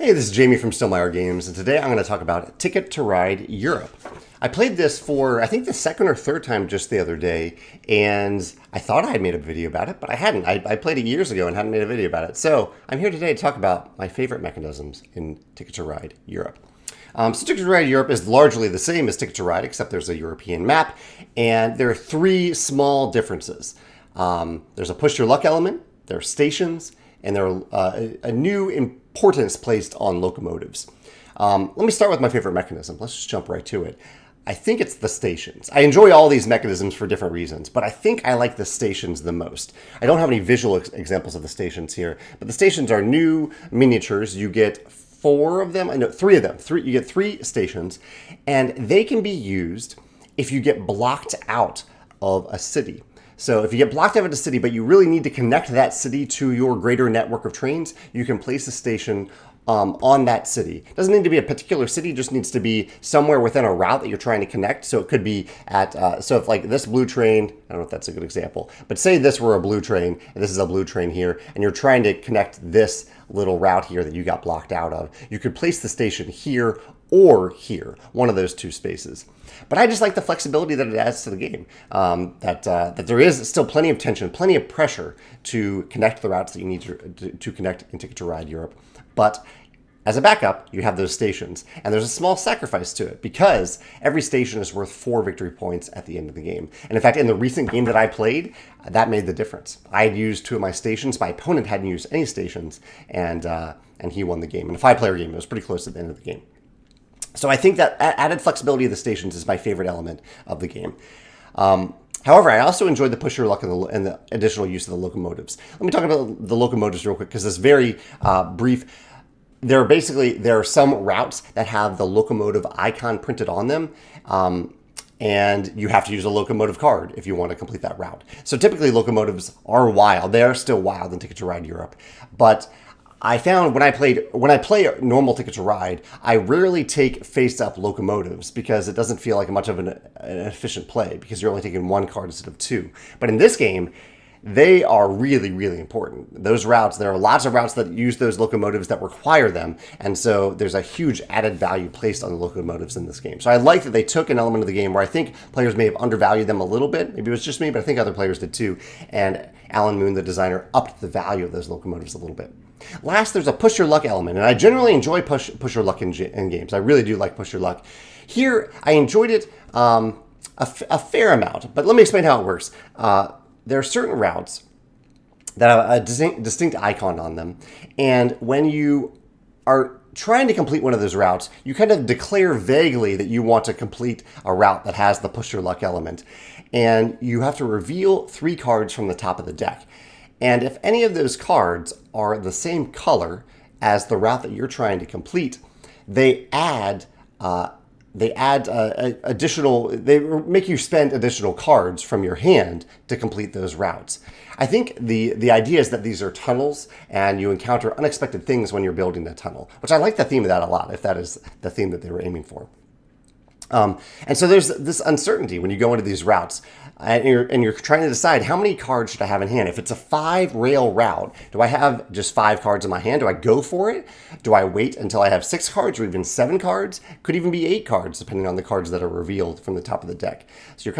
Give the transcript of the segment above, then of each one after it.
Hey, this is Jamey from Stillmeyer Games, and today I'm going to talk about Ticket to Ride Europe. I played this for, I think, the second or third time just the other day, and I thought I had made a video about it, but I hadn't. I played it years ago and hadn't made a video about it. So I'm here today to talk about my favorite mechanisms in Ticket to Ride Europe. So Ticket to Ride Europe is largely the same as Ticket to Ride, except there's a European map, and there are three small differences. There's a push your luck element, there are stations, and there are a new importance placed on locomotives. Let me start with my favorite mechanism. Let's just jump right to it. I think it's the stations. I enjoy all these mechanisms for different reasons, but I think I like the stations the most. I don't have any visual examples of the stations here, but the stations are new miniatures. You get four of them, no, three of them. You get three stations, and they can be used if you get blocked out of a city. So if you get blocked out of a city, but you really need to connect that city to your greater network of trains, you can place a station on that city. It doesn't need to be a particular city, it just needs to be somewhere within a route that you're trying to connect. So it could be at, so if like this blue train, I don't know if that's a good example, but say this were a blue train, and this is a blue train here, and you're trying to connect this little route here that you got blocked out of, you could place the station here or here, one of those two spaces. But I just like the flexibility that it adds to the game, that there is still plenty of tension, plenty of pressure to connect the routes that you need to connect in Ticket to Ride Europe. But as a backup, you have those stations, and there's a small sacrifice to it because every station is worth 4 victory points at the end of the game. And in fact, in the recent game that I played, that made the difference. I had used 2 of my stations. My opponent hadn't used any stations, and he won the game. In a 5-player game, it was pretty close at the end of the game. So I think that added flexibility of the stations is my favorite element of the game. However, I also enjoyed the push your luck and the additional use of the locomotives. Let me talk about the locomotives real quick because it's very brief. There are some routes that have the locomotive icon printed on them, and you have to use a locomotive card if you want to complete that route. So typically locomotives are wild. They are still wild in Ticket to Ride Europe, but I found when I play normal Ticket to Ride, I rarely take face-up locomotives because it doesn't feel like much of an efficient play because you're only taking 1 card instead of 2. But in this game, they are really, really important. Those routes, there are lots of routes that use those locomotives that require them, and so there's a huge added value placed on the locomotives in this game. So I like that they took an element of the game where I think players may have undervalued them a little bit. Maybe it was just me, but I think other players did too. And Alan Moon, the designer, upped the value of those locomotives a little bit. Last, there's a push your luck element, and I generally enjoy push your luck in games. I really do like push your luck. Here, I enjoyed it a fair amount, but let me explain how it works. There are certain routes that have a distinct icon on them, and when you are trying to complete one of those routes, you kind of declare vaguely that you want to complete a route that has the push your luck element, and you have to reveal 3 cards from the top of the deck. And if any of those cards are the same color as the route that you're trying to complete, they make you spend additional cards from your hand to complete those routes. I think the idea is that these are tunnels and you encounter unexpected things when you're building a tunnel, which I like the theme of that a lot, if that is the theme that they were aiming for. And so there's this uncertainty when you go into these routes and you're trying to decide how many cards should I have in hand. If it's a 5-rail route, do I have just 5 cards in my hand? Do I go for it? Do I wait until I have 6 cards or even 7 cards? Could even be 8 cards depending on the cards that are revealed from the top of the deck. So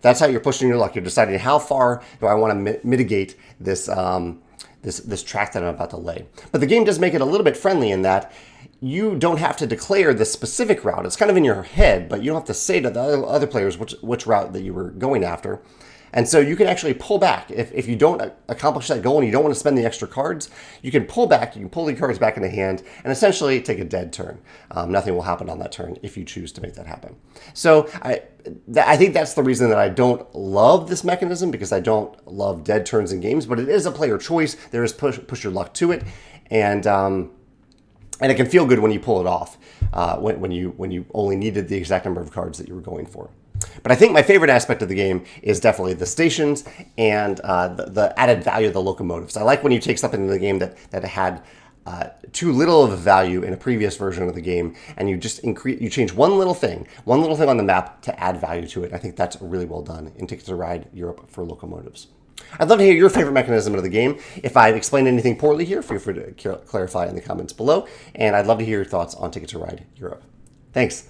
that's how you're pushing your luck. You're deciding how far do I want to mitigate this track that I'm about to lay. But the game does make it a little bit friendly in that you don't have to declare the specific route. It's kind of in your head, but you don't have to say to the other players which route that you were going after. And so you can actually pull back. If you don't accomplish that goal and you don't want to spend the extra cards, you can pull back, you can pull the cards back in the hand and essentially take a dead turn. Nothing will happen on that turn if you choose to make that happen. So I think that's the reason that I don't love this mechanism, because I don't love dead turns in games, but it is a player choice. There is push your luck to it. And it can feel good when you pull it off, when you only needed the exact number of cards that you were going for. But I think my favorite aspect of the game is definitely the stations and the added value of the locomotives. I like when you take something in the game that had too little of a value in a previous version of the game, and you just you change one little thing on the map to add value to it. I think that's really well done in Ticket to Ride Europe for locomotives. I'd love to hear your favorite mechanism of the game. If I explained anything poorly here, feel free to clarify in the comments below. And I'd love to hear your thoughts on Ticket to Ride Europe. Thanks.